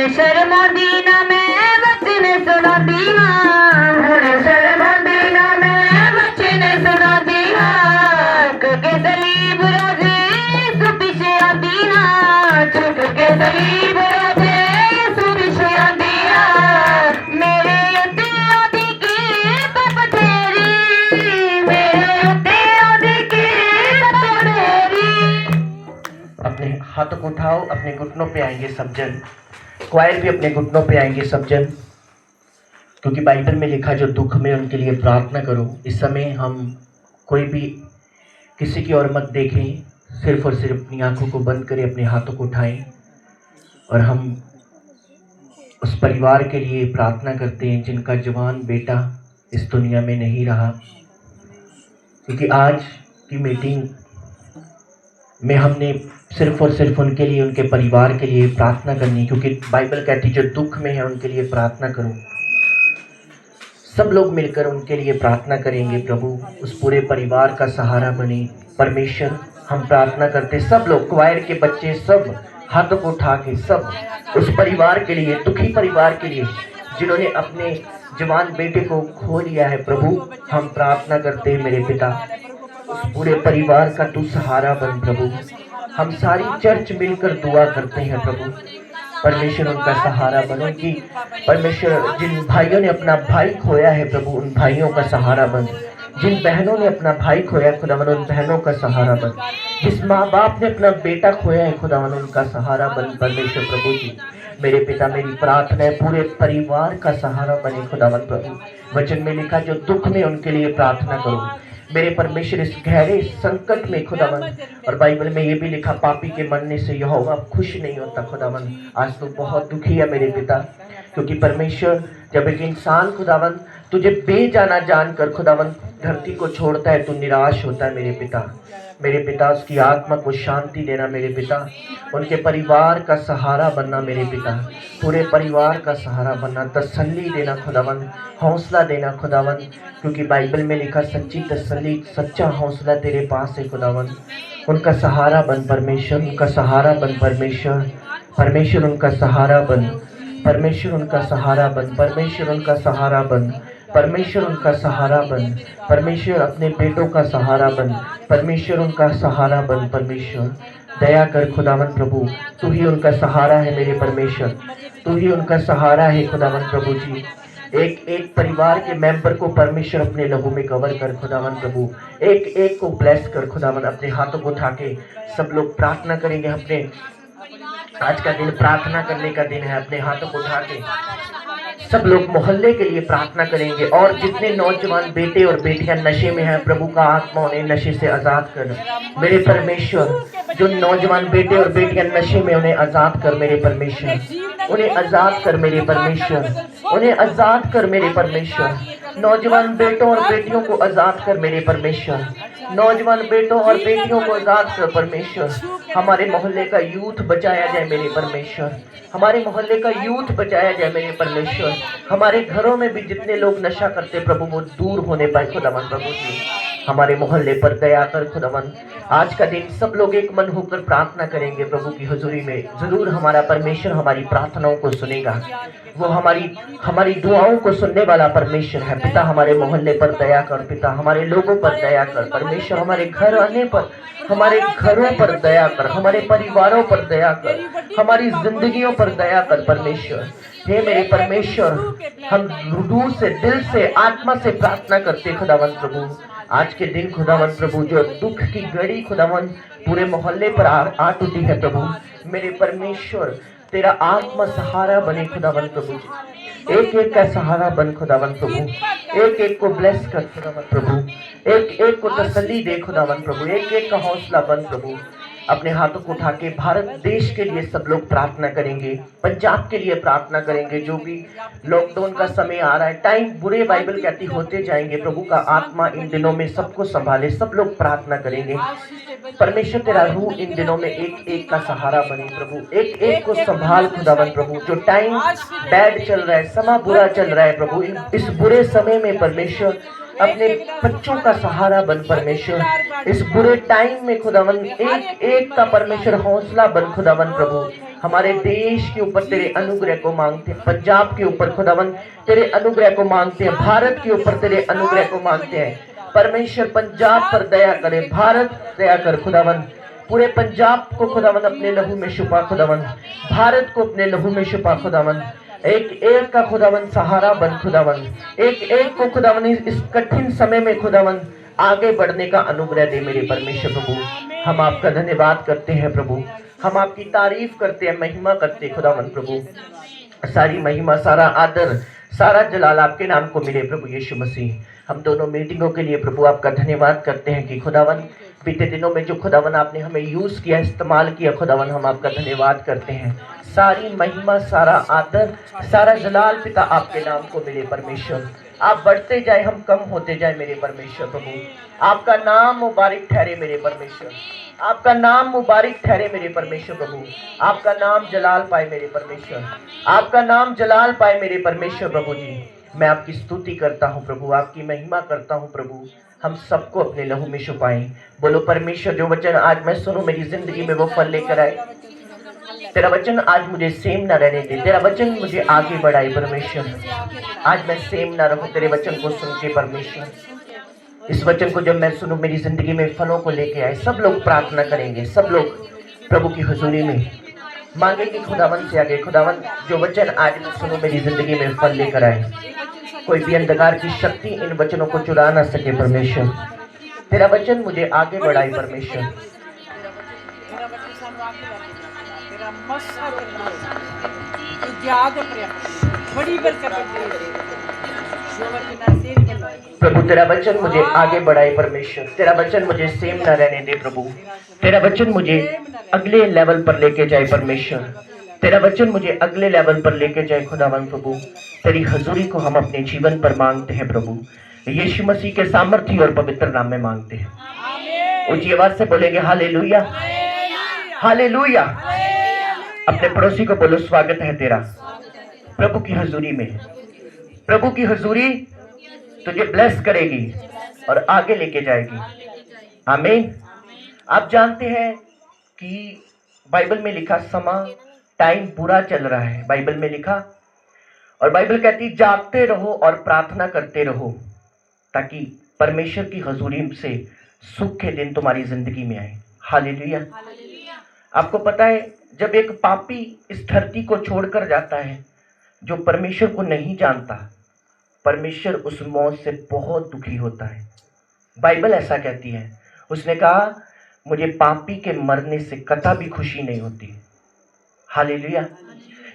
शर्मांदी ना मैं बच्चे ने सुनांदी हां, हुण शर्मांदी ना मैं बच्चे ने सुनांदी हां। के सलीब राजे यीशु पिछे आंदी हां, चुक के सलीब राजे यीशु पिछे आंदी हां। मेरे उत्ते आदी कीरत बथेरी, मेरे उत्ते आदी कीरत बथेरी। अपने हाथों को उठाओ, अपने घुटनों पे आएंगे सब जन। क्वायर भी अपने घुटनों पे आएंगे सब जन, क्योंकि बाइबल में लिखा जो दुख में उनके लिए प्रार्थना करो। इस समय हम कोई भी किसी की ओर मत देखें, सिर्फ और सिर्फ अपनी आंखों को बंद करें, अपने हाथों को उठाएं और हम उस परिवार के लिए प्रार्थना करते हैं जिनका जवान बेटा इस दुनिया में नहीं रहा। क्योंकि आज की मीटिंग में हमने सिर्फ और सिर्फ उनके लिए, उनके परिवार के लिए प्रार्थना करनी, क्योंकि बाइबल कहती जो दुख में है उनके लिए प्रार्थना करो। सब लोग मिलकर उनके लिए प्रार्थना करेंगे। प्रभु उस पूरे परिवार का सहारा बने। परमेश्वर हम प्रार्थना करते, सब लोग क्वायर के बच्चे सब हाथों को उठा के सब उस परिवार के लिए, दुखी परिवार के लिए जिन्होंने अपने जवान बेटे को खो लिया है। प्रभु हम प्रार्थना करते हैं मेरे पिता, उस पूरे परिवार का तू सहारा बन। प्रभु हम सारी चर्च मिलकर दुआ करते हैं प्रभु, परमेश्वर उनका सहारा बनो। कि परमेश्वर जिन भाइयों ने अपना भाई खोया है प्रभु, उन भाइयों का सहारा बन। जिन बहनों ने अपना भाई खोया है खुदावन, उन बहनों का सहारा बन। जिस माँ बाप ने अपना बेटा खोया है खुदावन, उनका सहारा बन। परमेश्वर प्रभु जी मेरे पिता, मेरी प्रार्थना है पूरे परिवार का सहारा बने खुदावन प्रभु। वचन में लिखा जो दुख में उनके लिए प्रार्थना करो मेरे परमेश्वर, इस गहरे संकट में खुदावन। और बाइबल में ये भी लिखा पापी के मरने से यहोवा खुश नहीं होता खुदावन। आज तो बहुत दुखी है मेरे पिता, क्योंकि परमेश्वर जब एक इंसान खुदावन तुझे बेजाना जानकर खुदावन धरती को छोड़ता है तो निराश होता है मेरे पिता। मेरे पिता उसकी आत्मा को शांति देना मेरे पिता, उनके परिवार का सहारा बनना मेरे पिता, पूरे परिवार का सहारा बनना, तसल्ली देना खुदावन, हौसला देना खुदावन। क्योंकि बाइबल में लिखा सच्ची तसल्ली, सच्चा हौसला तेरे पास है खुदावन। उनका सहारा बन परमेश्वर, उनका सहारा बन परमेश्वर, परमेश्वर उनका सहारा बन, परमेश्वर उनका सहारा बन, परमेश्वर उनका सहारा बन, परमेश्वर उनका सहारा बन, परमेश्वर अपने बेटों का सहारा बन, परमेश्वर उनका सहारा बन। परमेश्वर दया कर खुदावन प्रभु, तू ही उनका सहारा है मेरे परमेश्वर, तू ही उनका सहारा है खुदावन प्रभु जी। एक एक परिवार के मेंबर को परमेश्वर अपने लहू में कवर कर खुदावन प्रभु, एक एक को ब्लेस कर खुदावन। अपने हाथों को उठा के सब लोग प्रार्थना करेंगे। अपने आज का दिन प्रार्थना करने का दिन है। अपने हाथों को उठा के सब लोग मोहल्ले के लिए प्रार्थना करेंगे। और जितने नौजवान बेटे और बेटियां नशे में हैं प्रभु का आत्मा उन्हें नशे से आजाद कर मेरे परमेश्वर। जो नौजवान बेटे और बेटियां नशे में, उन्हें आजाद कर मेरे परमेश्वर, उन्हें आजाद कर मेरे परमेश्वर, उन्हें आजाद कर मेरे परमेश्वर। नौजवान बेटों और बेटियों को आजाद कर मेरे परमेश्वर, नौजवान बेटों और बेटियों को आजाद कर परमेश्वर। हमारे मोहल्ले का यूथ बचाया जाए मेरे परमेश्वर, हमारे मोहल्ले का यूथ बचाया जाए मेरे परमेश्वर। हमारे घरों में भी जितने लोग नशा करते प्रभु वो दूर होने पाए खुदावन प्रभु जी। हमारे मोहल्ले पर दया कर खुदावन। आज का दिन सब लोग एक मन होकर प्रार्थना करेंगे प्रभु की हुजूरी में। जरूर हमारा परमेश्वर हमारी प्रार्थनाओं को सुनेगा, वो हमारी दुआओं को सुनने वाला परमेश्वर है। पिता हमारे मोहल्ले पर दया कर, पिता हमारे लोगों पर दया कर परमेश्वर, हमारे घर आने पर, हमारे घरों पर दया कर, हमारे परिवारों पर दया कर, हमारी जिंदगियों पर दया कर परमेश्वर। हे मेरे परमेश्वर, हम रूह से, दिल से, आत्मा से प्रार्थना करते खुदावन प्रभु। आज के दिन खुदावन प्रभु जो दुख की घड़ी खुदावन पूरे मोहल्ले पर आ टूटी है प्रभु, मेरे परमेश्वर तेरा आत्मा सहारा बने खुदावन प्रभु जी। एक एक का सहारा बन खुदावन प्रभु, एक एक को ब्लेस कर खुदावन प्रभु, एक एक को तसल्ली दे खुदावन प्रभु, एक एक का हौसला बन प्रभु। अपने हाथों को उठा के भारत देश के लिए सब लोग प्रार्थना करेंगे, पंजाब के लिए प्रार्थना करेंगे। जो भी लॉकडाउन का समय आ रहा है, टाइम बुरे बाइबल कहती होते जाएंगे। प्रभु का आत्मा इन दिनों में सबको संभाले, सब लोग प्रार्थना करेंगे। परमेश्वर तेरा रूह इन दिनों में एक एक का सहारा बने प्रभु, एक एक को संभाल खुदावन प्रभु। जो टाइम बैड चल रहा है, समा बुरा चल रहा है प्रभु, इस बुरे समय में परमेश्वर अपने बच्चों का सहारा बन परमेश्वर। इस बुरे टाइम में खुदावन एक एक का परमेश्वर हौसला बन खुदावन प्रभु। हमारे देश के ऊपर तेरे अनुग्रह को मांगते हैं, पंजाब के ऊपर खुदावन तेरे अनुग्रह को मांगते हैं, भारत के ऊपर तेरे अनुग्रह को मांगते हैं। परमेश्वर पंजाब पर दया करे, भारत दया कर खुदावन, पूरे पंजाब को खुदावन अपने लहू में छुपा खुदावन, भारत को अपने लहू में छुपा खुदावन, एक एक का खुदावन सहारा बन खुदावन, एक एक को खुदावन इस कठिन समय में खुदावन आगे बढ़ने का अनुग्रह दे मेरे परमेश्वर प्रभु। हम आपका धन्यवाद करते हैं प्रभु, हम आपकी तारीफ करते हैं, महिमा करते हैं खुदावन प्रभु। सारी महिमा, सारा आदर, सारा जलाल आपके नाम को मिले प्रभु यीशु मसीह। हम दोनों मीटिंगों के लिए प्रभु आपका धन्यवाद करते हैं कि खुदावन बीते दिनों में जो खुदावन आपने हमें यूज किया, इस्तेमाल किया खुदावन, हम आपका धन्यवाद करते हैं। सारी महिमा, सारा आदर, सारा जलाल पिता आपके नाम को मिले परमेश्वर। आप बढ़ते जाए, हम कम होते जाए मेरे परमेश्वर प्रभु। आपका नाम मुबारक ठहरे मेरे परमेश्वर, आपका नाम मुबारक ठहरे मेरे परमेश्वर प्रभु। आपका नाम जलाल पाए मेरे परमेश्वर, आपका नाम जलाल पाए मेरे परमेश्वर प्रभु जी। मैं आपकी स्तुति करता हूँ प्रभु, आपकी महिमा करता हूँ प्रभु। हम सबको अपने लहू में छुपाएं। बोलो परमेश्वर, जो वचन आज मैं सुनूं मेरी जिंदगी में वो फल लेकर आए। तेरा वचन आज मुझे सेम ना रहने दे, तेरा वचन मुझे आगे बढ़ाए परमेश्वर। आज मैं सेम ना रहूं तेरे वचन को सुन के परमेश्वर। इस वचन को जब मैं सुनूं मेरी जिंदगी में फलों को लेके आए। सब लोग प्रार्थना करेंगे, सब लोग प्रभु की हुजूरी में मांगेंगे खुदावन से आगे, खुदावन जो वचन आज मैं सुनूं मेरी जिंदगी में फल लेकर आए। कोई भी अंधकार की शक्ति इन वचनों को चुरा ना सके परमेश्वर। तेरा वचन मुझे आगे बढ़ाए परमेश्वर। प्रभु तेरा वचन मुझे आगे बढ़ाए परमेश्वर। तेरा वचन मुझे सेम ना रहने दे प्रभु। तेरा वचन मुझे अगले लेवल पर लेके जाए परमेश्वर। तेरा वचन मुझे अगले लेवल पर लेके जाए खुदावन प्रभु। तेरी हजूरी को हम अपने जीवन पर मांगते हैं प्रभु, यीशु मसीह के सामर्थ्य और पवित्र नाम में मांगते हैं। ऊंची आवाज से बोलेंगे हालेलुया, हालेलुया। अपने पड़ोसी को बोलो स्वागत है तेरा प्रभु की हजूरी में। प्रभु की हजूरी तुझे ब्लेस करेगी और आगे लेके जाएगी। आमीन। आप जानते हैं कि बाइबल में लिखा समा, टाइम बुरा चल रहा है, बाइबल में लिखा। और बाइबल कहती जागते रहो और प्रार्थना करते रहो ताकि परमेश्वर की हजूरी से सुख के दिन तुम्हारी जिंदगी में आए। हालेलुया। आपको पता है जब एक पापी इस धरती को छोड़कर जाता है जो परमेश्वर को नहीं जानता, परमेश्वर उस मौत से बहुत दुखी होता है। बाइबल ऐसा कहती है, उसने कहा मुझे पापी के मरने से कतई भी खुशी नहीं होती। हालेलुया।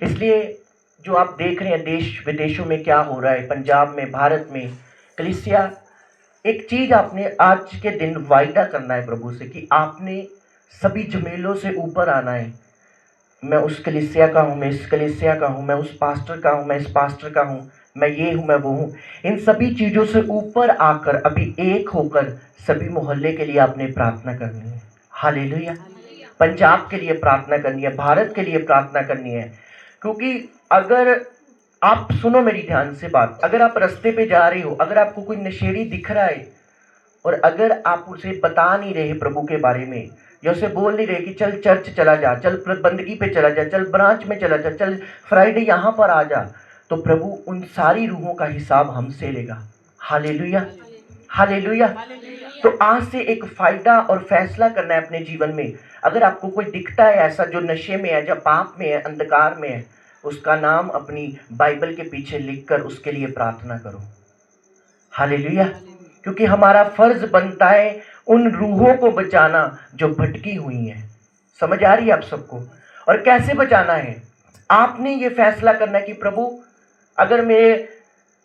इसलिए जो आप देख रहे हैं देश विदेशों में क्या हो रहा है, पंजाब में, भारत में, कलीसिया, एक चीज आपने आज के दिन वायदा करना है प्रभु से कि आपने सभी झमेलों से ऊपर आना है। मैं उस कलीसिया का हूँ, मैं इस कलीसिया का हूँ, मैं उस पास्टर का हूँ, मैं इस पास्टर का हूँ, मैं ये हूँ, मैं वो हूँ। इन सभी चीज़ों से ऊपर आकर अभी एक होकर सभी मोहल्ले के लिए आपने प्रार्थना करनी है। हालेलुया। पंजाब के लिए प्रार्थना करनी है, भारत के लिए प्रार्थना करनी है। क्योंकि अगर आप सुनो मेरी ध्यान से बात, अगर आप रास्ते पे जा रहे हो, अगर आपको कोई नशेड़ी दिख रहा है और अगर आप उसे बता नहीं रहे प्रभु के बारे में, या उसे बोल नहीं रहे कि चल चर्च चला जा, चल बंदगी पे चला जा, चल ब्रांच में चला जा, चल फ्राइडे यहाँ पर आ जा, तो प्रभु उन सारी रूहों का हिसाब हमसे लेगा। Hallelujah, hallelujah. तो आज से एक फायदा और फैसला करना है अपने जीवन में। अगर आपको कोई दिखता है ऐसा जो नशे में है, जो पाप में है, अंधकार में है, उसका नाम अपनी बाइबल के पीछे लिखकर उसके लिए प्रार्थना करो। हालेलुया। क्योंकि हमारा फर्ज बनता है उन रूहों को बचाना जो भटकी हुई हैं। समझ आ रही है आप सबको? और कैसे बचाना है? आपने ये फैसला करना है कि प्रभु अगर मेरे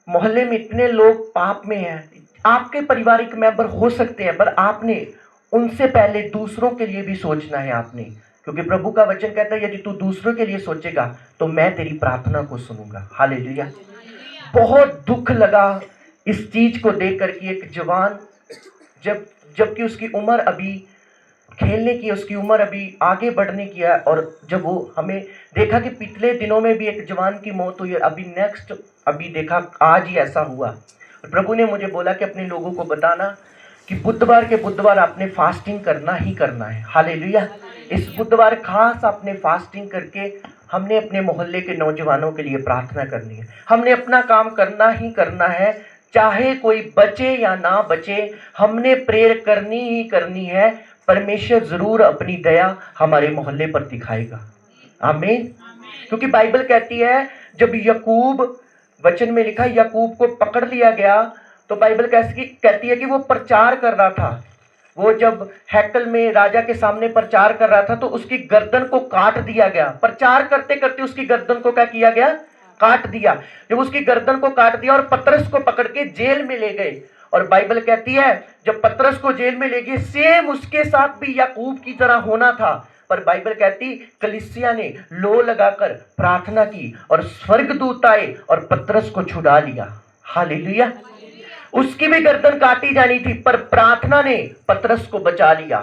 मोहल्ले में इतने लोग पाप में हैं, आपके पारिवारिक मेंबर हो सकते हैं, पर आपने उनसे पहले दूसरों के लिए भी सोचना है आपने। क्योंकि प्रभु का वचन कहता है यदि तू दूसरों के लिए सोचेगा तो मैं तेरी प्रार्थना को सुनूंगा। हालेलुया। बहुत दुख लगा इस चीज को देखकर कि एक जवान जबकि उसकी उम्र अभी खेलने की, उसकी उम्र अभी आगे बढ़ने की है, और जब वो हमें देखा कि पिछले दिनों में भी एक जवान की मौत हुई, अभी देखा आज ही ऐसा हुआ। प्रभु ने मुझे बोला कि अपने लोगों को बताना कि बुधवार के बुधवार आपने फास्टिंग करना ही करना है। हालेलुया। इस बुधवार खास आपने फास्टिंग करके हमने अपने मोहल्ले के नौजवानों के लिए प्रार्थना करनी है। हमने अपना काम करना ही करना है, चाहे कोई बचे या ना बचे, हमने प्रेयर करनी ही करनी है। परमेश्वर जरूर अपनी दया हमारे मोहल्ले पर दिखाएगा। आमीन। क्योंकि बाइबल कहती है जब याकूब, वचन में लिखा याकूब को पकड़ लिया गया, तो बाइबल कैसी कहती है कि वो प्रचार कर रहा था। वो जब हैकल में राजा के सामने प्रचार कर रहा था तो उसकी गर्दन को काट दिया गया। प्रचार करते करते उसकी गर्दन को क्या किया गया? काट दिया। जब उसकी गर्दन को काट दिया और पतरस को पकड़ के जेल में ले गए, और बाइबल कहती है जब पतरस को जेल में ले गए, सेम उसके साथ भी याकूब की तरह होना था। पर बाइबल कहती कलीसिया ने लो लगाकर प्रार्थना की और स्वर्गदूत आए और पतरस को छुड़ा लिया। हालेलुया। उसकी भी गर्दन काटी जानी थी, पर प्रार्थना ने पतरस को बचा लिया।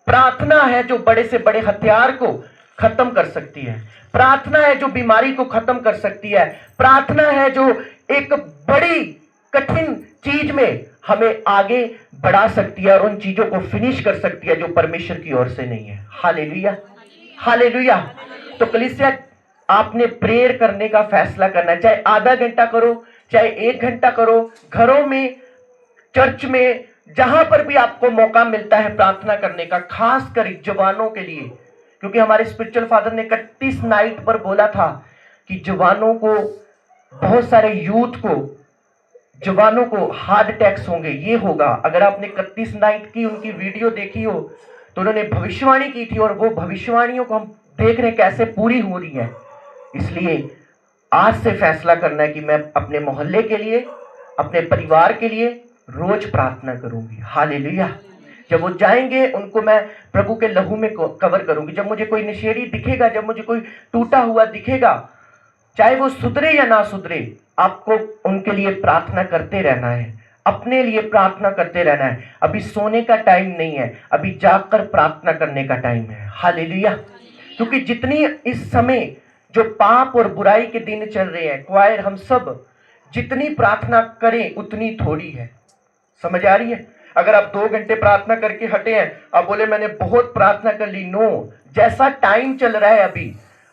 प्रार्थना है जो बड़े से बड़े हथियार को खत्म कर सकती है। प्रार्थना है जो बीमारी को खत्म कर सकती है। प्रार्थना है जो एक बड़ी कठिन चीज में हमें आगे बढ़ा सकती है और उन चीजों को फिनिश कर सकती है जो परमेश्वर की ओर से नहीं है। Hallelujah, hallelujah. तो कलीसिया, आपने प्रेयर करने का फैसला करना है। चाहे आधा घंटा करो, चाहे 1 घंटा करो, घरों में, चर्च में, जहां पर भी आपको मौका मिलता है प्रार्थना करने का, खास कर जवानों के लिए। क्योंकि हमारे स्पिरिचुअल फादर ने 31 नाइट पर बोला था कि जवानों को, बहुत सारे यूथ को, जवानों को हार्ट अटैक्स होंगे, ये होगा। अगर आपने 31 नाइट की उनकी वीडियो देखी हो तो उन्होंने भविष्यवाणी की थी, और वो भविष्यवाणियों को हम देख रहे हैं कैसे पूरी हो रही है। इसलिए आज से फैसला करना है कि मैं अपने मोहल्ले के लिए, अपने परिवार के लिए रोज प्रार्थना करूंगी। हालेलुया। जब वो जाएंगे उनको मैं प्रभु के लहू में कवर करूंगी। जब मुझे कोई नशेड़ी दिखेगा, जब मुझे कोई टूटा हुआ दिखेगा, चाहे वो सुधरे या ना सुधरे, आपको उनके लिए प्रार्थना करते रहना है, अपने लिए प्रार्थना करते रहना है। अभी सोने का टाइम नहीं है, अभी जागकर प्रार्थना करने का टाइम है। हालेलुया। क्योंकि जितनी इस समय जो पाप और बुराई के दिन चल रहे हैं, क्वायर हम सब जितनी प्रार्थना करें उतनी थोड़ी है। समझ आ रही है? अगर आप 2 घंटे प्रार्थना करके हटे हैं, आप बोले मैंने बहुत प्रार्थना कर ली, नो। जैसा टाइम चल रहा है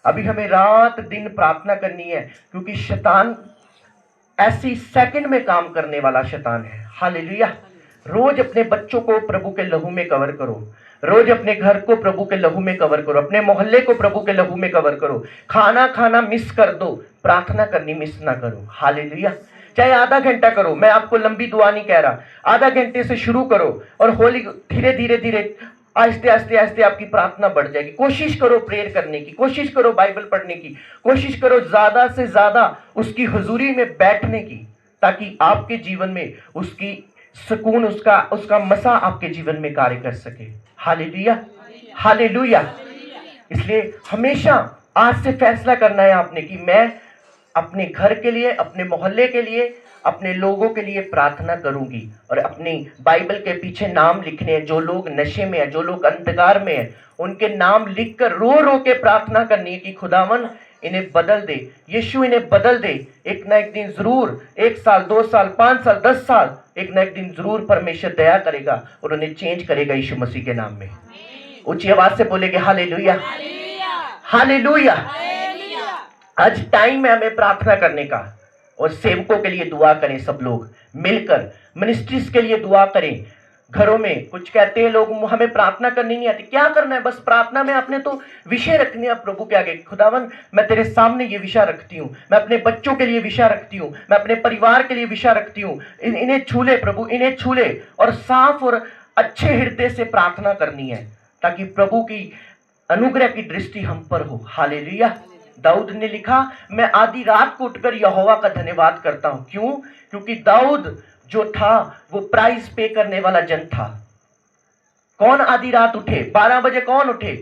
अभी हमें रात दिन प्रार्थना करनी है, क्योंकि शैतान ऐसी सेकंड में काम करने वाला शैतान है। हालेलुया। रोज अपने बच्चों को प्रभु के लहू में कवर करो, रोज अपने घर को प्रभु के लहू में कवर करो, अपने मोहल्ले को प्रभु के लहू में कवर करो। खाना खाना मिस कर दो, प्रार्थना करनी मिस ना करो। हालेलुया। चाहे आधा घंटा करो, मैं आपको लंबी दुआ नहीं कह रहा, आधा घंटे से शुरू करो और होली धीरे धीरे धीरे आहिस्ते आहिस्ते आहिस्ते आपकी प्रार्थना बढ़ जाएगी। कोशिश करो प्रेयर करने की, कोशिश करो बाइबल पढ़ने की, कोशिश करो ज्यादा से ज्यादा उसकी हुजूरी में बैठने की, ताकि आपके जीवन में उसकी सुकून, उसका मसा आपके जीवन में कार्य कर सके। Hallelujah, hallelujah. इसलिए हमेशा आज से फैसला करना है आपने कि मैं अपने घर के लिए, अपने मोहल्ले के लिए, अपने लोगों के लिए प्रार्थना करूंगी, और अपनी बाइबल के पीछे नाम लिखने हैं। जो लोग नशे में है, जो लोग अंधकार में है, उनके नाम लिखकर रो रो के प्रार्थना करनी है कि खुदावन इन्हें बदल दे, यीशु इन्हें बदल दे। एक ना एक दिन जरूर, 1 साल, 2 साल, 5 साल, 10 साल, एक ना एक दिन जरूर परमेश्वर दया करेगा और उन्हें चेंज करेगा यीशु मसीह के नाम में। ऊंची आवाज से बोलेंगे हालेलुया, हालेलुया। आज टाइम है हमें प्रार्थना करने का, और सेवकों के लिए दुआ करें। सब लोग मिलकर मिनिस्ट्रीज के लिए दुआ करें। घरों में कुछ कहते हैं लोग हमें प्रार्थना करनी नहीं आती, क्या करना है? बस प्रार्थना में आपने तो विषय रखने हैं प्रभु के आगे। खुदावन मैं तेरे सामने ये विषय रखती हूँ, मैं अपने बच्चों के लिए विषय रखती हूँ, मैं अपने परिवार के लिए विषय रखती हूँ। इन्हें छू ले प्रभु, इन्हें छू ले। और साफ और अच्छे हृदय से प्रार्थना करनी है, ताकि प्रभु की अनुग्रह की दृष्टि हम पर हो। हालेलुया। दाऊद ने लिखा, मैं आधी रात को उठकर यहोवा का धन्यवाद करता हूं। क्यों? क्योंकि दाऊद जो था वो प्राइस पे करने वाला जन था। कौन आधी रात उठे? 12 बजे कौन उठे?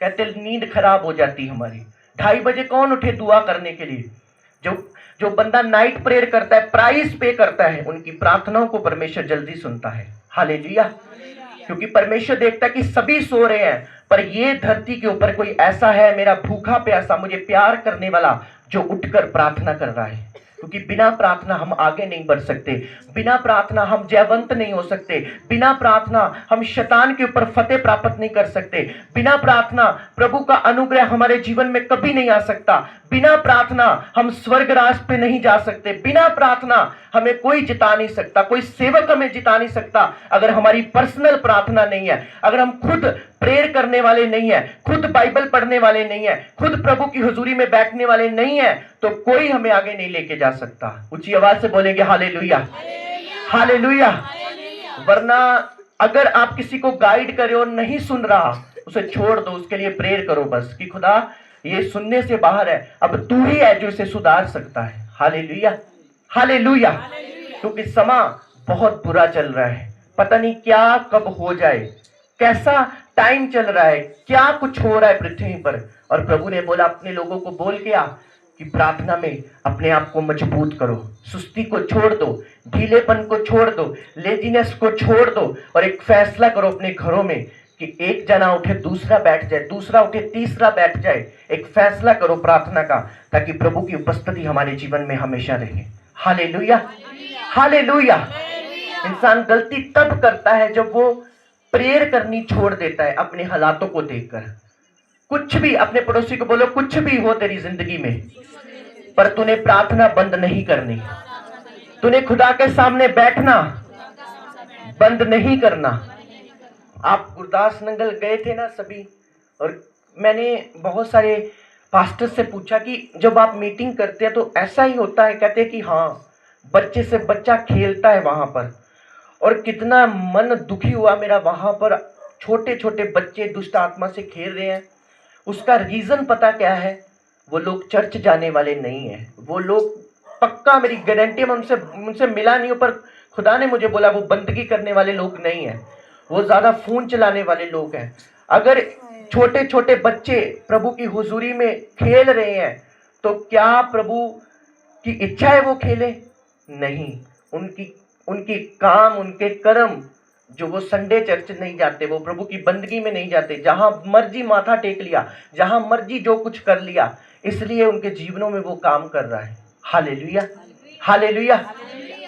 कहते नींद खराब हो जाती हमारी। 2:30 बजे कौन उठे दुआ करने के लिए? जो बंदा नाइट प्रेयर करता है, प्राइस पे करता है, उनकी प्रार्थनाओं को परमेश्वर जल्दी सुनता है। हालेलुया। क्योंकि परमेश्वर देखता है कि सभी सो रहे हैं, पर ये धरती के ऊपर कोई ऐसा है, मेरा भूखा प्यासा, मुझे प्यार करने वाला, जो उठकर प्रार्थना कर रहा है। क्योंकि बिना प्रार्थना हम आगे नहीं बढ़ सकते, बिना प्रार्थना हम जयवंत नहीं हो सकते, बिना प्रार्थना हम शैतान के ऊपर फतेह प्राप्त नहीं कर सकते, बिना प्रार्थना प्रभु का अनुग्रह हमारे जीवन में कभी नहीं आ सकता, बिना प्रार्थना हम स्वर्ग राज पे नहीं जा सकते, बिना प्रार्थना हमें कोई जिता नहीं सकता, कोई सेवक हमें जिता नहीं सकता। अगर हमारी पर्सनल प्रार्थना नहीं है, अगर हम खुद प्रेयर करने वाले नहीं है, खुद बाइबल पढ़ने वाले नहीं है, खुद प्रभु की हुजूरी में बैठने वाले नहीं है, तो कोई हमें आगे नहीं लेके जा सकता। ऊंची आवाज से बोलेंगे हालेलुया, हालेलुया। वरना अगर आप किसी को गाइड करे और नहीं सुन रहा, उसे छोड़ दो, उसके लिए प्रेयर करो बस कि खुदा ये सुनने से बाहर है, अब तू ही है जो इसे सुधार सकता है। Hallelujah, hallelujah. क्योंकि समा बहुत बुरा चल रहा है, पता नहीं क्या कब हो जाए, कैसा टाइम चल रहा है, क्या कुछ हो रहा है पृथ्वी पर। और प्रभु ने बोला अपने लोगों को बोल के आ कि प्रार्थना में अपने आप को मजबूत करो, सुस्ती को छोड़ दो, ढीलेपन को छोड़ दो, लेजीनेस को छोड़ दो, और एक फैसला करो अपने घरों में कि एक जना उठे दूसरा बैठ जाए, दूसरा उठे तीसरा बैठ जाए। एक फैसला करो प्रार्थना का, ताकि प्रभु की उपस्थिति हमारे जीवन में हमेशा रहे। Hallelujah, hallelujah. इंसान गलती तब करता है जब वो प्रेयर करनी छोड़ देता है अपने हालातों को देखकर। कुछ भी, अपने पड़ोसी को बोलो कुछ भी हो तेरी जिंदगी में, पर तूने प्रार्थना बंद नहीं करनी, तूने खुदा के सामने बैठना बंद नहीं करना। आप गुरदास नंगल गए थे ना सभी, और मैंने बहुत सारे पास्टर से पूछा कि जब आप मीटिंग करते हैं तो ऐसा ही होता है? कहते हैं कि हाँ, बच्चे से बच्चा खेलता है वहां पर, और कितना मन दुखी हुआ मेरा वहां पर। छोटे छोटे बच्चे दुष्ट आत्मा से खेल रहे हैं। उसका रीजन पता क्या है? वो लोग चर्च जाने वाले नहीं है, वो लोग पक्का, मेरी गारंटी में उनसे मिला नहीं हूं, पर खुदा ने मुझे बोला वो बंदगी करने वाले लोग नहीं है, वो ज्यादा फोन चलाने वाले लोग हैं। अगर छोटे छोटे बच्चे प्रभु की हुजूरी में खेल रहे हैं तो क्या प्रभु की इच्छा है वो खेले? नहीं। उनकी काम, उनके कर्म, जो वो संडे चर्च नहीं जाते, वो प्रभु की बंदगी में नहीं जाते, जहां मर्जी माथा टेक लिया, जहां मर्जी जो कुछ कर लिया, इसलिए उनके जीवनों में वो काम कर रहा है। Hallelujah, hallelujah.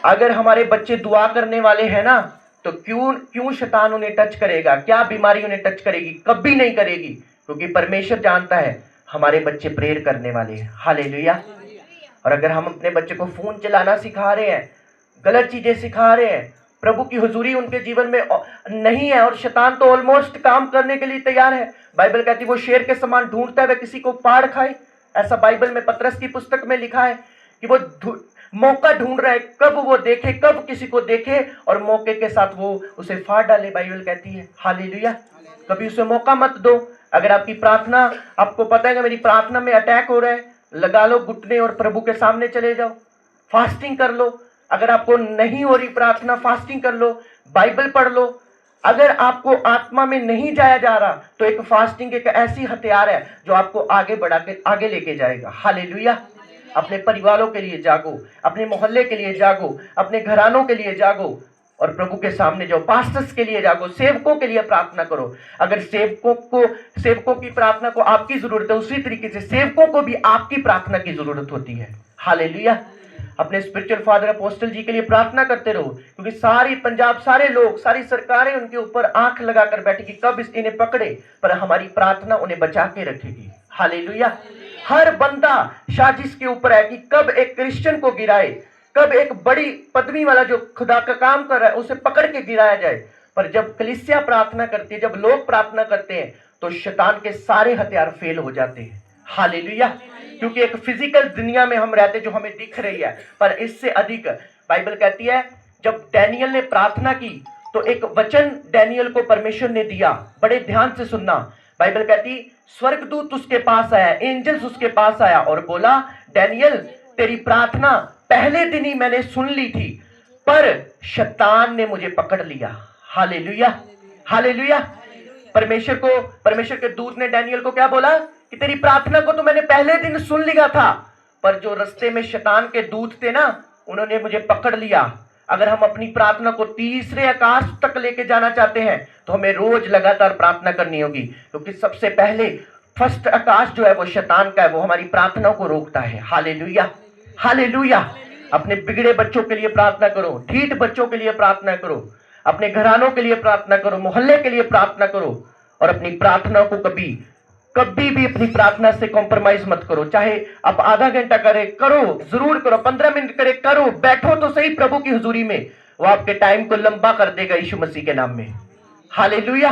अगर हमारे बच्चे दुआ करने वाले हैं ना, तो क्यों शैतान उन्हें टच करेगा? क्या बीमारी उन्हें टच करेगी? कभी नहीं करेगी, क्योंकि परमेश्वर जानता है हमारे बच्चे प्रेयर करने वाले हैं। हालेलुया। और अगर हम अपने बच्चे को फोन चलाना सिखा रहे हैं, गलत चीजें सिखा रहे हैं, प्रभु की हुजूरी उनके जीवन में नहीं है, और शैतान तो ऑलमोस्ट काम करने के लिए तैयार है। बाइबल कहती है वो शेर के समान ढूंढता है वह किसी को पाड़ खाए। ऐसा बाइबल में पतरस की पुस्तक में लिखा है कि वो मौका ढूंढ रहा है, कब वो देखे, कब किसी को देखे और मौके के साथ वो उसे फाड़ डाले। बाइबल कहती है हालेलुया। कभी उसे मौका मत दो। अगर आपकी प्रार्थना, आपको पता है कि मेरी प्रार्थना में अटैक हो रहा है, लगा लो घुटने और प्रभु के सामने चले जाओ, फास्टिंग कर लो। अगर आपको नहीं हो रही प्रार्थना, फास्टिंग कर लो, बाइबल पढ़ लो। अगर आपको आत्मा में नहीं जाया जा रहा, तो एक फास्टिंग एक ऐसी हथियार है जो आपको आगे बढ़ा के आगे लेके जाएगा। हालेलुया। अपने परिवारों के लिए जागो, अपने मोहल्ले के लिए जागो, अपने घरानों के लिए जागो, और प्रभु के सामने जाओ। पास्टर्स के लिए जागो, सेवकों के लिए प्रार्थना करो। अगर सेवकों की प्रार्थना को आपकी जरूरत है, उसी तरीके से सेवकों को भी आपकी प्रार्थना की जरूरत होती है। हालेलुया। अपने स्पिरिचुअल फादर अपोस्टल जी के लिए प्रार्थना करते रहो, क्योंकि सारी पंजाब, सारे लोग, सारी सरकारें उनके ऊपर आंख लगाकर बैठेगी, कब इन्हें पकड़े, पर हमारी प्रार्थना उन्हें बचा के रखेगी। हालेलुया। हर बंदा साजिश के ऊपर है कि कब एक क्रिश्चियन को गिराए, कब एक बड़ी पदवी वाला जो खुदा का काम कर रहा है उसे पकड़ के गिराया जाए। पर जब कलीसिया प्रार्थना करती है, जब लोग प्रार्थना करते हैं, तो शैतान के सारे हथियार फेल हो जाते हैं। हालेलुया। क्योंकि एक फिजिकल दुनिया में हम रहते जो हमें दिख रही है, पर इससे अधिक बाइबल कहती है जब डैनियल ने प्रार्थना की तो एक वचन डैनियल को परमेश्वर ने दिया। बड़े ध्यान से सुनना। बाइबल कहती स्वर्गदूत उसके पास आया, एंजल्स उसके पास आया और बोला डैनियल तेरी प्रार्थना पहले दिन ही मैंने सुन ली थी, पर शैतान ने मुझे पकड़ लिया। Hallelujah, hallelujah. परमेश्वर के दूत ने डैनियल को क्या बोला कि तेरी प्रार्थना को तो मैंने पहले दिन सुन लिया था, पर जो रास्ते में शैतान के दूत थे ना, उन्होंने मुझे पकड़ लिया। अगर हम अपनी प्रार्थना को तीसरे आकाश तक लेके जाना चाहते हैं तो हमें रोज लगातार प्रार्थना करनी होगी, क्योंकि सबसे पहले फर्स्ट आकाश जो है वो शैतान का है, वो हमारी प्रार्थनाओं को रोकता है। Hallelujah, hallelujah. अपने बिगड़े बच्चों के लिए प्रार्थना करो, ढीठ बच्चों के लिए प्रार्थना करो, अपने घरानों के लिए प्रार्थना करो, मोहल्ले के लिए प्रार्थना करो। और अपनी प्रार्थना को कभी कभी भी अपनी प्रार्थना से कॉम्प्रोमाइज मत करो। चाहे आप आधा घंटा करे, करो, जरूर करो, 15 मिनट करे, करो, बैठो तो सही प्रभु की हुजूरी में। वो आपके टाइम को लंबा कर देगा यीशु मसीह के नाम में। हालेलुया।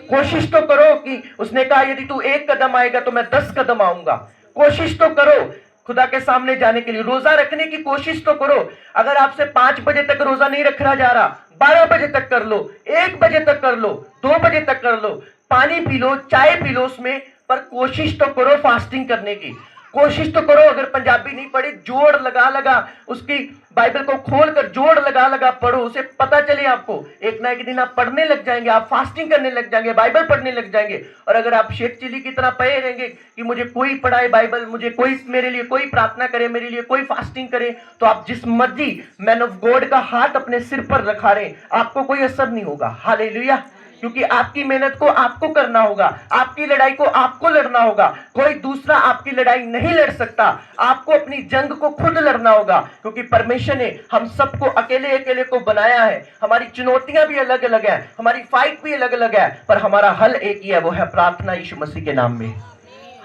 कोशिश तो करो कि उसने कहा यदि तू 1 कदम आएगा तो मैं 10 कदम आऊंगा। कोशिश तो करो खुदा के सामने जाने के लिए, रोजा रखने की कोशिश तो करो। अगर आपसे 5 बजे तक रोजा नहीं रखा जा रहा, 12 बजे तक कर लो, 1 बजे तक कर लो, 2 बजे तक कर लो, पानी पी लो, चाय पी लो उसमें, पर कोशिश तो करो फास्टिंग करने की। कोशिश तो करो। अगर पंजाबी नहीं पढ़ी, जोड़ लगा लगा उसकी बाइबल को खोलकर जोड़ लगा लगा पढ़ो, उसे पता चले आपको। एक ना एक दिन आप पढ़ने लग जाएंगे, आप फास्टिंग करने लग जाएंगे, बाइबल पढ़ने लग जाएंगे। और अगर आप शेख चिली की तरह पढ़े रहेंगे कि मुझे कोई पढ़ाए बाइबल, मुझे कोई मेरे लिए कोई प्रार्थना करे, मेरे लिए कोई फास्टिंग करे, तो आप जिस मर्जी मैन ऑफ गॉड का हाथ अपने सिर पर रखा रहे, आपको कोई असर नहीं होगा। हालेलुया। क्योंकि आपकी मेहनत को आपको करना होगा, आपकी लड़ाई को आपको लड़ना होगा। कोई दूसरा आपकी लड़ाई नहीं लड़ सकता। आपको अपनी जंग को खुद लड़ना होगा, क्योंकि परमेश्वर ने हम सबको अकेले अकेले को बनाया है। हमारी चुनौतियां भी अलग अलग है, हमारी फाइट भी अलग अलग है, पर हमारा हल एक ही है, वो है प्रार्थना यीशु मसीह के नाम में।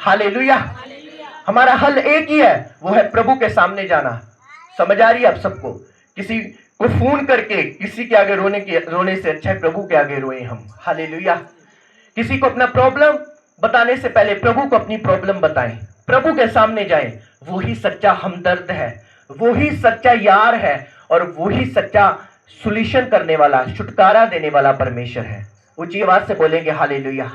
हालेलुया। हमारा हल एक ही है, वो है प्रभु के सामने जाना। समझ आ रही है आप सबको? किसी को फोन करके किसी के आगे रोने से अच्छा है प्रभु के आगे रोए हम। हालेलुया। किसी को अपना प्रॉब्लम बताने से पहले प्रभु को अपनी प्रॉब्लम बताएं, प्रभु के सामने जाएं। वो ही सच्चा हमदर्द है, वो ही सच्चा यार है, और वो ही सच्चा सॉल्यूशन करने वाला, छुटकारा देने वाला परमेश्वर है। ऊंची आवाज से बोलेंगे हालेलुया।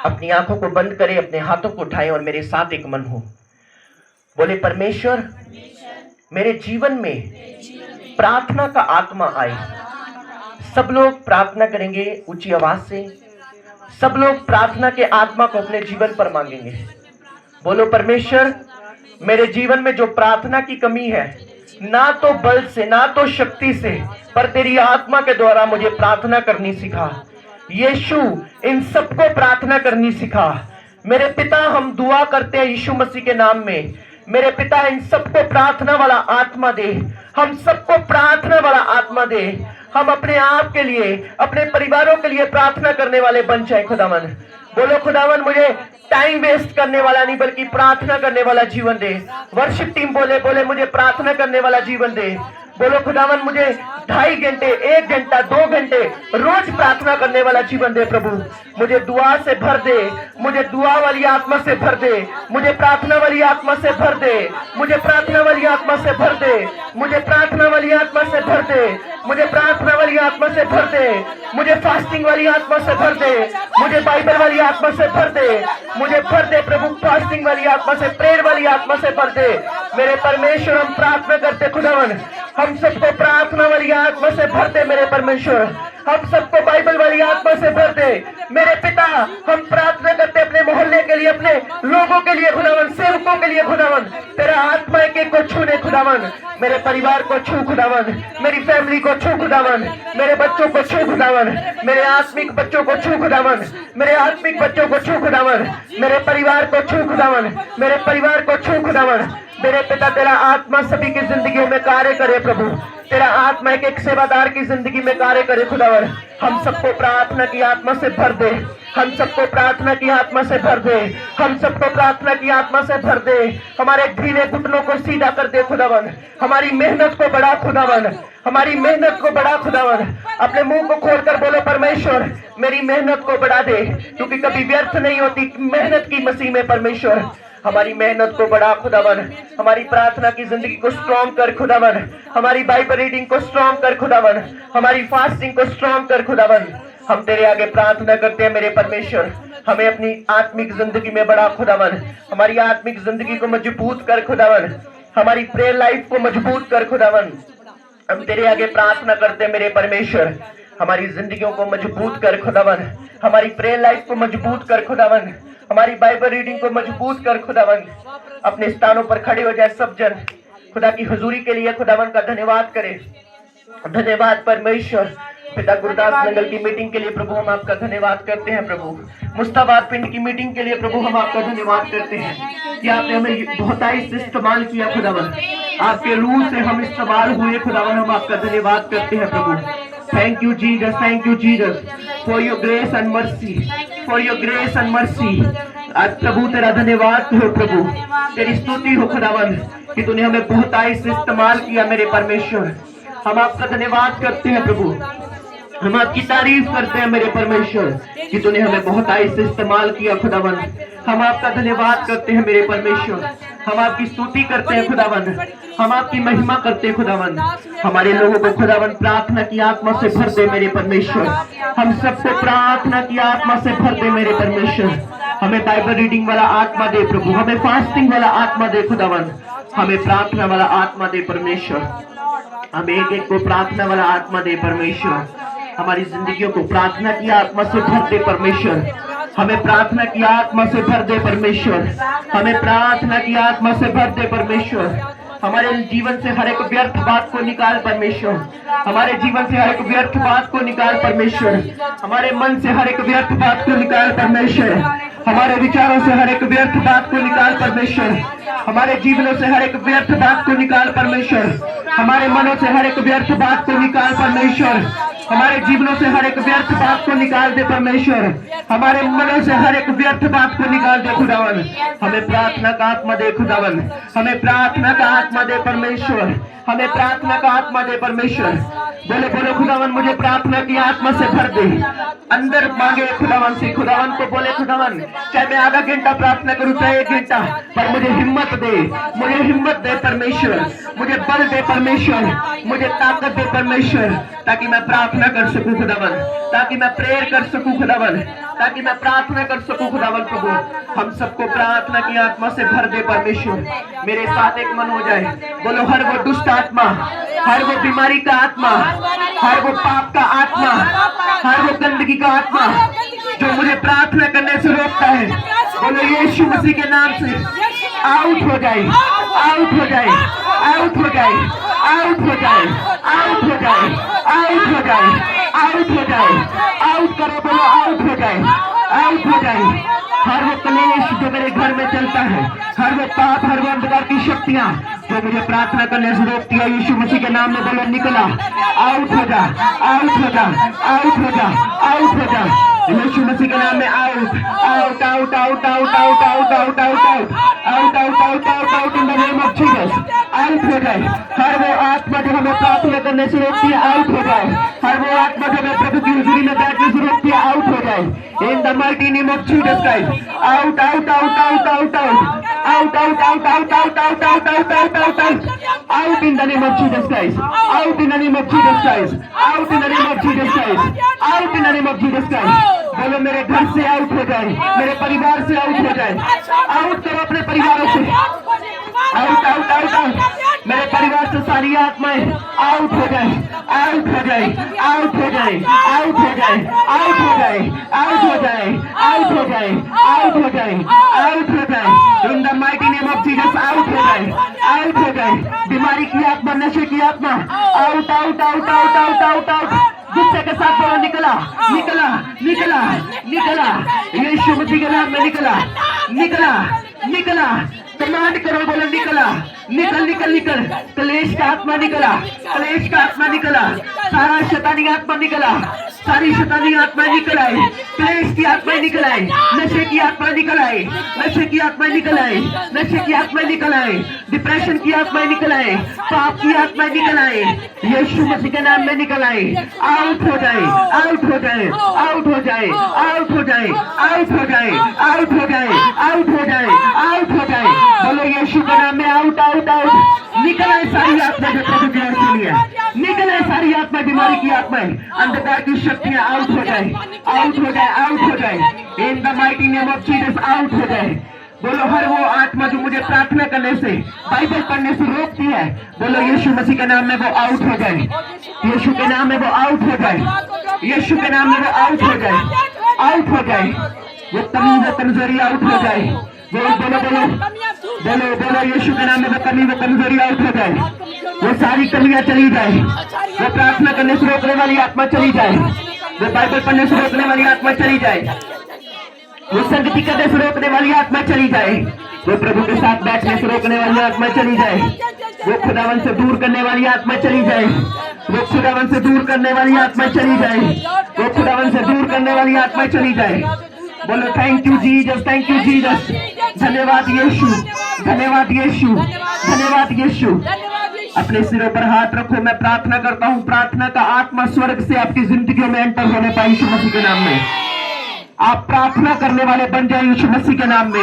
अपनी आंखों को बंद करें, अपने हाथों को उठाएं और मेरे साथ एक मन हो। बोले परमेश्वर मेरे जीवन में प्रार्थना का आत्मा आए। सब लोग प्रार्थना करेंगे ऊंची आवाज से। सब लोग प्रार्थना के आत्मा को अपने जीवन पर मांगेंगे। बोलो परमेश्वर मेरे जीवन में जो प्रार्थना की कमी है, ना तो बल से ना तो शक्ति से, पर तेरी आत्मा के द्वारा मुझे प्रार्थना करनी सिखा। यीशु इन सबको प्रार्थना करनी सिखा। मेरे पिता हम दुआ करते हैं यीशु मसीह के नाम में। मेरे पिता इन सबको प्रार्थना वाला आत्मा दे, हम सबको प्रार्थना वाला आत्मा दे। हम अपने आप के लिए, अपने परिवारों के लिए प्रार्थना करने वाले बन जाए खुदावन। बोलो खुदावन मुझे टाइम वेस्ट करने वाला नहीं बल्कि प्रार्थना करने वाला जीवन दे। वर्शिप टीम बोले मुझे प्रार्थना करने वाला जीवन दे। बोलो खुदावन मुझे 2.5 घंटे, 1 घंटा, 2 घंटे रोज प्रार्थना करने वाला जीवन दे प्रभु। मुझे दुआ से भर दे, मुझे दुआ वाली आत्मा से भर दे, मुझे प्रार्थना वाली आत्मा से भर दे, मुझे प्रार्थना वाली आत्मा से भर दे, मुझे प्रार्थना वाली आत्मा से भर दे, मुझे प्रार्थना वाली आत्मा से भर दे, मुझे फास्टिंग वाली आत्मा से भर दे, मुझे बाइबल वाली आत्मा से भर दे, मुझे भर दे प्रभु फास्टिंग वाली आत्मा से, प्रेयर वाली आत्मा से भर दे। मेरे परमेश्वर हम प्रार्थना करते खुदावन, हम सबको प्रार्थना वाली आत्मा से भर दे मेरे परमेश्वर। हम सबको बाइबल वाली आत्मा से भर दे मेरे पिता। हम प्रार्थना करते अपने मोहल्ले के लिए, अपने लोगों के लिए खुदावन, सेवकों के लिए खुदावन। तेरा आत्मा एक को छूने खुदावन, मेरे परिवार को छू खुदावन, मेरी फैमिली को छू खुदावन, मेरे बच्चों को छू खुदावन, मेरे आत्मिक बच्चों को छू खुदावन, मेरे आत्मिक बच्चों को छू खुदावन, मेरे परिवार को छू खुदावन, मेरे परिवार को छू खुदावन। मेरे पिता तेरा आत्मा सभी की जिंदगी में कार्य करे प्रभु। तेरा आत्मा एक सेवादार की जिंदगी में कार्य करे खुदावन। हम सबको प्रार्थना की आत्मा से भर दे, हम सबको प्रार्थना की आत्मा से भर दे, हम सबको प्रार्थना की आत्मा से भर दे। हमारे ढीले घुटनों को सीधा कर दे खुदावन, हमारी मेहनत को बढ़ा खुदावन, हमारी मेहनत को बढ़ा खुदावन। अपने मुंह को खोलकर बोलो परमेश्वर मेरी मेहनत को बढ़ा दे, क्योंकि कभी व्यर्थ नहीं होती मेहनत की मसीह में। परमेश्वर हमारी मेहनत को बढ़ा खुदावन, हमारी प्रार्थना की जिंदगी को स्ट्रॉन्ग कर खुदावन, हमारी बाइबल रीडिंग को स्ट्रॉन्ग कर खुदावन, हमारी फास्टिंग को स्ट्रॉन्ग कर खुदावन। हम तेरे आगे प्रार्थना करते हैं मेरे परमेश्वर, हमें अपनी आत्मिक जिंदगी में बढ़ा खुदावन, हमारी आत्मिक जिंदगी को मजबूत कर खुदावन, हमारी प्रेयर लाइफ को मजबूत कर खुदावन। हम तेरे आगे प्रार्थना करते हैं मेरे परमेश्वर, हमारी जिंदगियों को मजबूत कर खुदावन, हमारी प्रेयर लाइफ को मजबूत कर खुदावन, हमारी बाइबल रीडिंग को मजबूत कर खुदावन। अपने स्थानों पर खड़े हो जाए सब जन, खुदा की हुजूरी के लिए खुदावन का धन्यवाद करें। धन्यवाद परमेश्वर, पिता गुरदास नंगल की मीटिंग के लिए प्रभु हम आपका धन्यवाद करते हैं। प्रभु मुस्ताबाद पिंड की मीटिंग के लिए प्रभु हम आपका धन्यवाद करते हैं कि आपने हमें बहुतायत से इस्तेमाल किया खुदावन, आपके रूह से हम इस्तेमाल हुए खुदावन, हम आपका धन्यवाद करते हैं प्रभु। Thank you Jesus for your grace and mercy, for your grace and mercy. आज प्रभु तेरा धन्यवाद हो प्रभु, तेरी स्तुति हो खुदावन कि तूने हमें बहुतायत से इस्तेमाल किया मेरे परमेश्वर। हम आपका धन्यवाद करते हैं प्रभु, हम आपकी तारीफ करते हैं मेरे परमेश्वर कि तूने हमें बहुतायत से इस्तेमाल किया खुदावन। हम आपका धन्यवाद करते हैं मेरे परमेश्वर, हम आपकी स्तुति करते हैं खुदावन, हम आपकी महिमा करते हैं खुदावन। हमारे लोगों को खुदावन प्रार्थना की आत्मा से भर दे मेरे परमेश्वर, हम सबको प्रार्थना की आत्मा से भर दे मेरे परमेश्वर। हमें बाइबल रीडिंग वाला आत्मा दे प्रभु, हमें फास्टिंग वाला आत्मा दे खुदावन, हमें प्रार्थना वाला आत्मा दे परमेश्वर, हमें एक एक को प्रार्थना वाला आत्मा दे परमेश्वर। हमारी जिंदगियों को प्रार्थना की आत्मा से भर दे परमेश्वर, हमें प्रार्थना की आत्मा से भर दे परमेश्वर, हमें प्रार्थना की आत्मा से भर दे परमेश्वर। हमारे जीवन से हर एक व्यर्थ बात को निकाल परमेश्वर, हमारे जीवन से हर एक व्यर्थ बात को निकाल परमेश्वर, हमारे मन से हर एक व्यर्थ बात को निकाल परमेश्वर, हमारे विचारों से हर एक व्यर्थ बात को निकाल परमेश्वर, हमारे जीवनों से हर एक व्यर्थ बात को निकाल परमेश्वर, हमारे मनों से हर एक व्यर्थ बात को निकाल परमेश्वर, हमारे जीवनों से हर एक व्यर्थ बात को निकाल दे परमेश्वर, हमारे मनों से हर एक व्यर्थ बात को निकाल दे खुदावन। हमें प्रार्थना का आत्मा दे खुदावन, हमें प्रार्थना का आत्मा दे परमेश्वर, हमें प्रार्थना का आत्मा दे परमेश्वर। बोले बोले खुदावन मुझे प्रार्थना की आत्मा से भर दे, अंदर मांगे खुदावन से, खुदावन को बोले खुदावन चाहे मैं आधा घंटा प्रार्थना करूं चाहे 1 घंटा, पर मुझे हिम्मत दे, मुझे हिम्मत दे परमेश्वर, मुझे बल दे परमेश्वर, मुझे ताकत दे परमेश्वर, ताकि मैं प्रार्थना कर सकूं खुदावन, ताकि मैं प्रेयर कर सकूं खुदावन, ताकि मैं प्रार्थना कर सकूं खुदावन। प्रभु हम सबको प्रार्थना की आत्मा से भर दे परमेश्वर। मेरे साथ एक मन हो जाए, बोलो हर वो दुष्ट आत्मा, हर वो बीमारी का आत्मा, हर वो पाप का आत्मा, हर वो गंदगी का आत्मा जो मुझे प्रार्थना करने से रोकता है, बोलो यीशु मसीह के नाम से आउट हो जाए, आउट हो जाए, आउट हो जाए, आउट हो जाए, आउट हो जाए, आउट हो जाए, आउट हो जाए, आउट करो, बोलो आउट हो जाए, आउट हो जाए। हर वो क्लेश जो मेरे घर में चलता है, हर वो पाप, हर वो अंधकार की शक्तियां जो मुझे प्रार्थना करने से रोकती है, यीशु मसीह के नाम में बोलो निकला, आउट हो जा, आउट हो जा, आउट हो जा, आउट हो जा, यीशु मसीह के नाम में out, out, out, out, out, out, out, out, out, out, out, out, out, out, out in the name of Jesus, out हो जाए। हर वो आत्मा जो हमें प्रार्थना करने से रोकती है आउट हो जाए, हर वो आत्मा जो हमें प्रभु की हुजूरी में बैठने से रोकती है आउट हो जाए in the mighty name of Jesus Christ. Out, out, out, out, out, out, out, out, out, out, out, out, out, out, out, out, out, out in the name of Jesus Christ, out in the name of Jesus Christ, out in the name of Jesus Christ, out in the name of Jesus Christ। बोलो मेरे घर से out हो जाए, मेरे परिवार से out हो जाए, आउट करो अपने परिवारों से, आउट, आउट, आउट, आउट, मेरे परिवार से सारी आत्माएं आउट हो जाए, आउट हो जाए, आउट हो जाए, आउट हो जाए, आउट हो जाए, आउट हो जाए, आउट हो जाए, आउट हो जाए, आउट हो जाए in the mighty name of Jesus, out हो जाए, आउट हो जाए। बीमारी की आत्मा, नशे की आत्मा out, out, out, out, out, out, out, गुस्से के साथ बोलो निकला, निकला, निकला, निकला, यीशु मसीह के नाम में निकला, निकला, निकला, कमांड करो, बोलो निकला, निकल, निकल, निकल, क्लेश का आत्मा निकला, क्लेश का आत्मा निकला, सारा शैतानी आत्मा निकला, सारी शैतानी आत्मा निकल आए, क्लेश की आत्मा निकल आए, नशे की आत्मा निकल आए, नशे की आत्मा निकल आए, नशे की आत्मा निकल आए, डिप्रेशन की आत्मा निकल आए, पाप की आत्मा निकल आए, यीशु मसीह के नाम में निकल आए, आउट हो जाए, आउट हो जाए, आउट हो जाए, आउट हो जाए, आउट हो जाए, आउट हो जाए, आउट हो जाए, आउट हो जाए, बोलो यीशु के नाम में आउट, आउट, आउट, निकल आए सारी आत्मा जो प्रभु की ओर से लिए, निकल आए सारी आत्मा, बीमारी की आत्माएं, अंधकार की शक्तियां आउट हो जाए, आउट हो जाए, आउट हो जाए in the mighty name of Jesus, out हो जाए। बोलो हर वो आत्मा जो मुझे प्रार्थना करने से, बाइबल पढ़ने से रोकती है, बोलो यीशु मसीह के नाम में वो आउट हो जाए, यीशु के नाम में वो आउट हो जाए, यीशु के नाम में वो आउट हो जाए, आउट हो जाए, वो तमीज कमजोरी आउट हो जाए। बोलो बोलो बोलो बोलो बोलो, यीशु के नाम में वो कमी, वो कमजोरी आउट हो जाए, वो सारी कमियां चली जाए, वो प्रार्थना करने से रोकने वाली आत्मा चली जाए, वो बाइबल पढ़ने से रोकने वाली आत्मा चली जाए, वो संगति करने से रोकने वाली आत्मा चली जाए, वो प्रभु के साथ बैठने से रोकने वाली आत्मा चली जाए, वो खुदावन से दूर करने वाली आत्मा चली जाए, वो खुदावन से दूर करने वाली आत्मा चली जाए, वो खुदावन से दूर करने वाली आत्मा चली जाए। बोलो thank you Jesus, thank you Jesus. धन्यवाद यीशु, धन्यवाद यीशु, धन्यवाद यीशु। अपने सिरों पर हाथ रखो। मैं प्रार्थना करता हूँ, प्रार्थना का आत्मा स्वर्ग से आपकी जिंदगियों में एंटर होने पाए यीशु मसीह के नाम में। आप प्रार्थना करने वाले बन जाए यीशु मसीह के नाम में।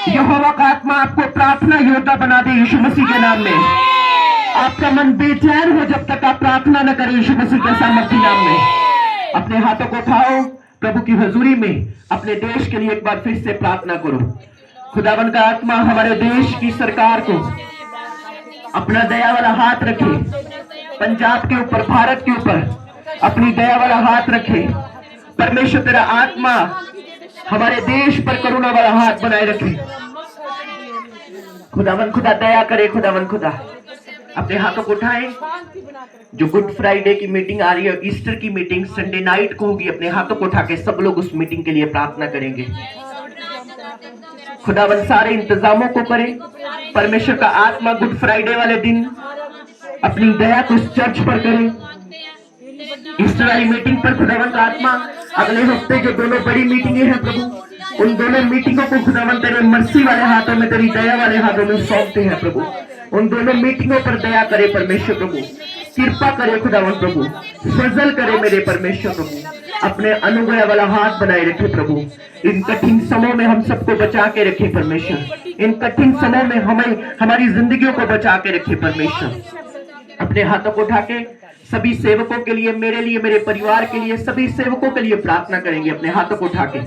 यहोवा का आत्मा आपको प्रार्थना योद्धा बना दे यीशु मसीह के नाम में। आपका मन बेचैन हो जब तक आप प्रार्थना न करें यीशु मसीह के सामर्थ्य नाम में। अपने हाथों को उठाओ, प्रभु की हजूरी में अपने देश के लिए एक बार फिर से प्रार्थना करो। खुदावन का आत्मा हमारे देश की सरकार को अपना दया वाला हाथ रखे, पंजाब के ऊपर, भारत के ऊपर अपनी दया वाला हाथ रखे। परमेश्वर तेरा आत्मा हमारे देश पर करुणा वाला हाथ बनाए रखे। खुदावन खुदा दया करे। खुदावन खुदा अपने हाथों को उठाएं। जो गुड फ्राइडे की मीटिंग आ रही है, ईस्टर की मीटिंग संडे नाइट को होगी, अपने हाथों को उठा के सब लोग उस मीटिंग के लिए प्रार्थना करेंगे। खुदावन सारे इंतजामों को करे। परमेश्वर का आत्मा गुड फ्राइडे वाले दिन अपनी दया को इस चर्च पर करे। ईस्टर वाली मीटिंग पर खुदावन का आत्मा अगले हफ्ते जो दोनों बड़ी मीटिंगें हैं प्रभु, उन दोनों मीटिंगों को खुदावन तेरे मर्सी वाले हाथों में, तेरी दया वाले हाथों में सौंपते हैं प्रभु। उन दोनों मीटिंगों पर दया करे परमेश्वर प्रभु, कृपा करे खुदावन प्रभु, फजल करे मेरे परमेश्वर प्रभु। अपने अनुग्रह वाला हाथ बनाए रखे प्रभु। इन कठिन समय में हम सबको बचा के रखे परमेश्वर। इन कठिन समय में हमें, हमारी जिंदगियों को बचा के रखे परमेश्वर। अपने हाथों को उठा के सभी सेवकों के लिए, मेरे लिए, मेरे परिवार के लिए, सभी सेवकों के लिए प्रार्थना करेंगे। अपने हाथों को उठा के